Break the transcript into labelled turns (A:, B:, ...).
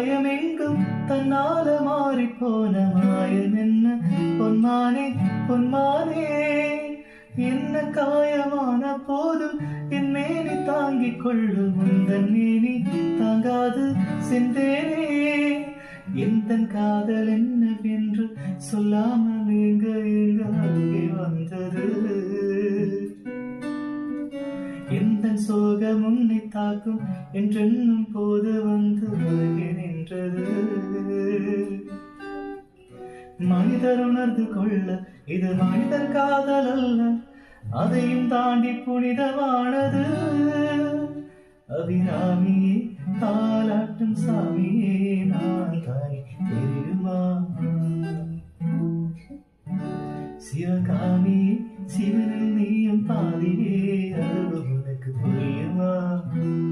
A: மாயமெங்கும் தன்னால மாறிப்போன மாயம் என்ன பொன்மானே பொன்மானே. என்ன காயமான போதும் என் மேனி தாங்கிக் கொள்ளும் உந்தன் மேனி தாங்காது சென்றேனே. எந்த காதல் என்னவென்று சொல்லாமல் எங்க அங்கே வந்தது. எந்த சோகம் உன்னை தாக்கும் என்றென்னும் போது வந்து அருகே நின்றது. மனிதர் உணர்ந்து கொள்ள இது மனிதர் காதல் அல்ல, அதையும் தாண்டி புனிதமானது. அபிராமியே தாலாட்டும் சாமியே நான் தானே தெரியுமா. சிவகாமி